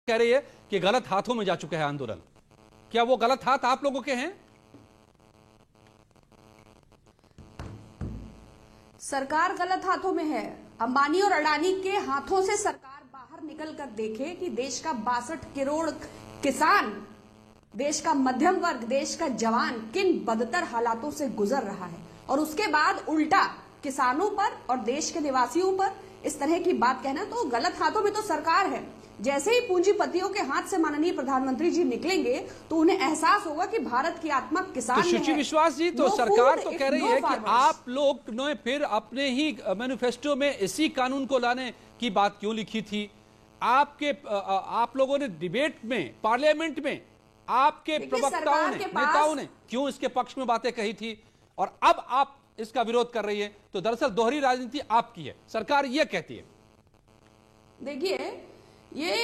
कह रही है कि गलत हाथों में जा चुका है आंदोलन। क्या वो गलत हाथ आप लोगों के हैं? सरकार गलत हाथों में है। अंबानी और अडानी के हाथों से सरकार बाहर निकल कर देखे कि देश का 62 करोड़ किसान, देश का मध्यम वर्ग, देश का जवान किन बदतर हालातों से गुजर रहा है, और उसके बाद उल्टा किसानों पर और देश के निवासियों पर इस तरह की बात कहना, तो गलत हाथों में तो सरकार है। जैसे ही पूंजीपतियों के हाथ से माननीय प्रधानमंत्री जी निकलेंगे तो उन्हें एहसास होगा कि भारत की आत्मा किसान में है। सुश्री विश्वास जी, तो सरकार तो कह रही है कि आप लोग ने फिर अपने ही मैनिफेस्टो में इसी कानून को लाने की बात क्यों लिखी थी? आप लोगों ने डिबेट में, पार्लियामेंट में आपके प्रवक्ताओं ने, नेताओं ने क्यों इसके पक्ष में बातें कही थी, और अब आप इसका विरोध कर रही है? तो दरअसल दोहरी राजनीति आपकी है, सरकार यह कहती है। देखिए, ये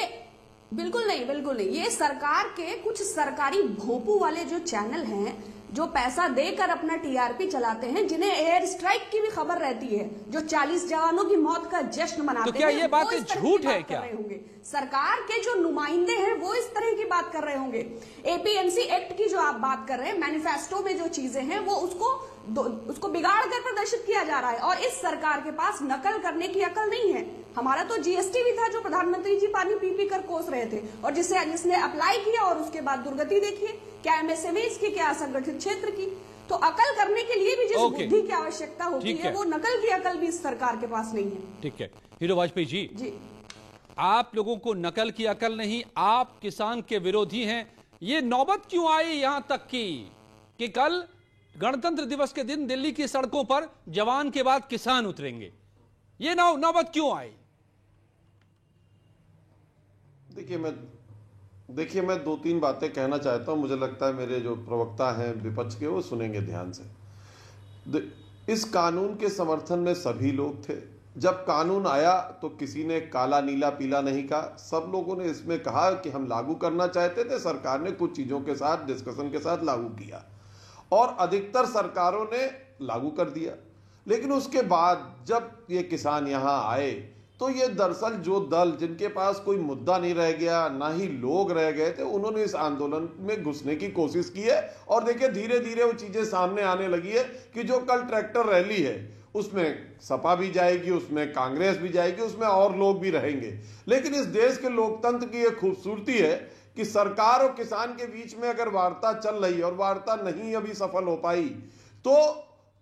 बिल्कुल नहीं, ये सरकार के कुछ सरकारी भोंपू वाले जो चैनल हैं, जो पैसा देकर अपना टीआरपी चलाते हैं, जिन्हें एयर स्ट्राइक की भी खबर रहती है, जो 40 जवानों की मौत का जश्न मनाते हैं, तो क्या ये बात झूठ है क्या? सरकार के जो नुमाइंदे हैं वो इस तरह की बात कर रहे होंगे। एपीएमसी एक्ट की जो आप बात कर रहे हैं, मैनिफेस्टो में जो चीजें हैं वो उसको बिगाड़ कर प्रदर्शित किया जा रहा है, और इस सरकार के पास नकल करने की अकल नहीं है। हमारा तो जीएसटी भी था जो प्रधानमंत्री जी पानी पी पी कर कोस रहे थे, और जिसने अप्लाई किया और उसके बाद दुर्गति देखिए, क्या एमएसएमईज की, क्या असंगठित क्षेत्र की। तो अकल करने के लिए भी जिस बुद्धि की आवश्यकता होती है, वो नकल की अकल भी इस सरकार के पास नहीं है। ठीक है हीरो वाजपेयी जी, आप लोगों को नकल की अकल नहीं, आप किसान के विरोधी हैं। ये नौबत क्यों आई यहां तक कि कल गणतंत्र दिवस के दिन दिल्ली की सड़कों पर जवान के बाद किसान उतरेंगे? ये नौबत क्यों आई? देखिए मैं 2-3 बातें कहना चाहता हूं। मुझे लगता है मेरे जो प्रवक्ता हैं विपक्ष के, वो सुनेंगे ध्यान से। इस कानून के समर्थन में सभी लोग थे। जब कानून आया तो किसी ने काला नीला पीला नहीं कहा, सब लोगों ने इसमें कहा कि हम लागू करना चाहते थे, सरकार ने कुछ चीजों के साथ डिस्कशन के साथ लागू किया, और अधिकतर सरकारों ने लागू कर दिया। लेकिन उसके बाद जब ये किसान यहां आए तो ये दरअसल जो दल जिनके पास कोई मुद्दा नहीं रह गया, ना ही लोग रह गए थे, उन्होंने इस आंदोलन में घुसने की कोशिश की है। और देखिए धीरे धीरे वो चीजें सामने आने लगी है कि जो कल ट्रैक्टर रैली है उसमें सपा भी जाएगी, उसमें कांग्रेस भी जाएगी, उसमें और लोग भी रहेंगे। लेकिन इस देश के लोकतंत्र की एक खूबसूरती है कि सरकार और किसान के बीच में अगर वार्ता चल रही है और वार्ता नहीं अभी सफल हो पाई, तो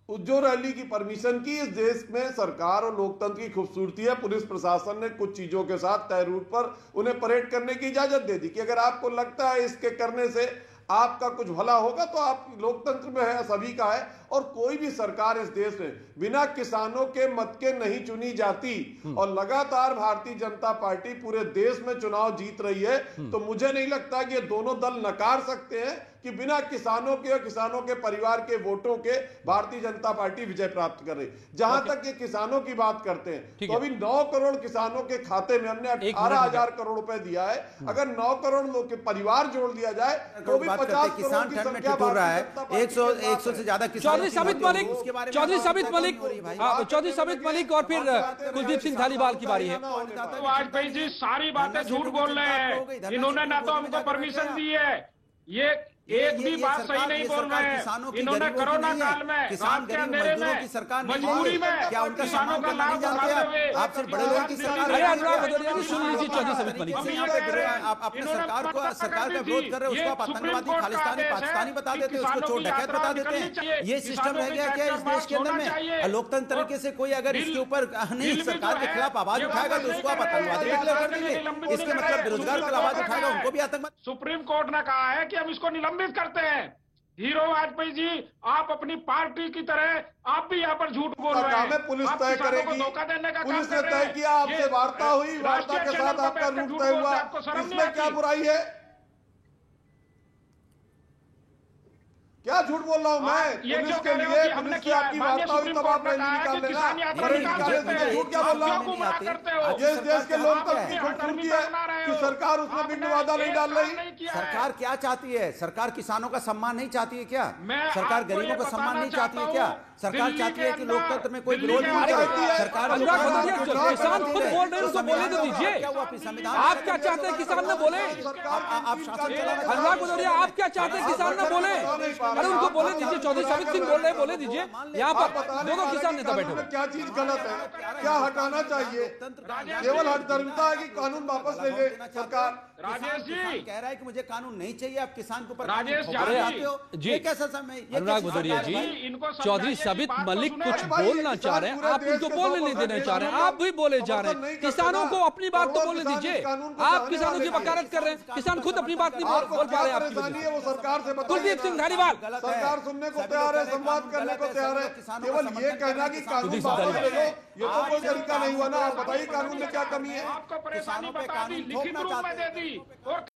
जो रैली की परमिशन की, इस देश में सरकार और लोकतंत्र की खूबसूरती है। पुलिस प्रशासन ने कुछ चीजों के साथ तय रूट पर उन्हें परेड करने की इजाजत दे दी कि अगर आपको लगता है इसके करने से आपका कुछ भला होगा तो आप लोकतंत्र में है, सभी का है। और कोई भी सरकार इस देश में बिना किसानों के मत के नहीं चुनी जाती, और लगातार भारतीय जनता पार्टी पूरे देश में चुनाव जीत रही है। तो मुझे नहीं लगता कि ये दोनों दल नकार सकते हैं कि बिना किसानों के और किसानों के परिवार के वोटों के भारतीय जनता पार्टी विजय प्राप्त कर रही। जहां तक ये किसानों की बात करते हैं तो अभी 9 करोड़ किसानों के खाते में हमने 18,000 करोड़ रुपए दिया है। अगर 9 करोड़ लोग के परिवार जोड़ दिया जाए तो भी 50 करोड़ की संख्या रहा है। 100 से ज्यादा किसान। चौधरी साबित मलिक और फिर कुलदीप सिंह धालीवाल की बारी है। वाजपेयी जी सारी बातें झूठ बोल रहे हैं। इन्होंने ना तो हमको परमिशन दी है, ये एक भी बात सही नहीं बोल रहे हैं। इन्होंने कोरोना काल में, रात के अंधेरे में, मजबूरी में क्या उनका किसानों का लाभ उठाते हुए आप सिर्फ बड़े लोगों की सरकार आप अपने सरकार का विरोध कर रहे हैं, उसको आप आतंकवादी, खालिस्तानी, पाकिस्तानी बता देते हैं, उसको चोर डकैत बता देते हैं। ये सिस्टम रह गया क्या इस देश के अंदर में? लोकतंत्र तरीके से कोई अगर इसके ऊपर नहीं सरकार के खिलाफ आवाज उठाएगा तो उसको आप आतंकवादी डिक्लेयर कर देंगे। इसके मतलब बेरोजगार पर आवाज उठाएगा उनको भी आतंकवादी। सुप्रीम कोर्ट ने कहा है कि हम इसको निलंबित करते हैं। हीरो वाजपेयी जी, आप अपनी पार्टी की तरह आप भी यहाँ पर झूठ बोल रहे हैं। पुलिस तय करेगी, पुलिस ने तय किया, आपसे वार्ता हुई, वार्ता के साथ आपका रूट तय हुआ, इसमें क्या बुराई है? क्या झूठ बोल रहा हूँ मैं? पुलिस के लिए पुलिस से आपकी वार्ता हुई तब आप रैली निकाल लेना, झूठ क्या बोल रहा हूँ? ये देश के लोकतंत्र की खूबसूरती है कि सरकार उसमें बिंदु वादा नहीं डाल रही। सरकार क्या चाहती है? सरकार किसानों का सम्मान नहीं चाहती है क्या? सरकार गरीबों का सम्मान नहीं चाहती है क्या? सरकार चाहती है कि लोकतंत्र में कोई विरोध नहीं करे। सरकार किसान खुद बोल रहे हैं, उसको बोलने तो दीजिए। आप क्या चाहते हैं किसान न बोले? आप शासन चलाना। अनुराग भदौरिया, आप क्या चाहते हैं किसान न बोले? अरे उनको बोले दीजिए। चौधरी साबित सिंह बोल रहे हैं, बोले दीजिए। यहाँ पर दो किसान नेता बैठे हुए। क्या चीज गलत है? क्या हटाना चाहिए? केवल हठधर्मिता है कि कानून वापस ले ले सरकार? राजेश जी कह रहा है कि मुझे कानून नहीं चाहिए, आप किसान के ऊपर राजेश जी, ये कैसा समय? अनुराग भदौरिया जी, चौधरी साबित मलिक कुछ बोलना चाह रहे हैं, आप उनको बोलने नहीं देना चाह रहे हैं, आप भी बोले जा रहे हैं। किसानों को अपनी बात तो बोलने दीजिए। आप किसानों की वकालत कर रहे हैं, किसान खुद अपनी बात नहीं बोल पा रहे हैं। आपकी वो सरकार से कुलदीप सिंह धारीवाल, सरकार सुनने को तैयार है, संवाद करने को तैयार है। केवल ये कहना कि कानून वापस ले लो, ये तो कोई तरीका नहीं हुआ ना। आप बताइए कानून में क्या कमी है? आपको परेशानी बता दी, लिखित रूप में दे दी और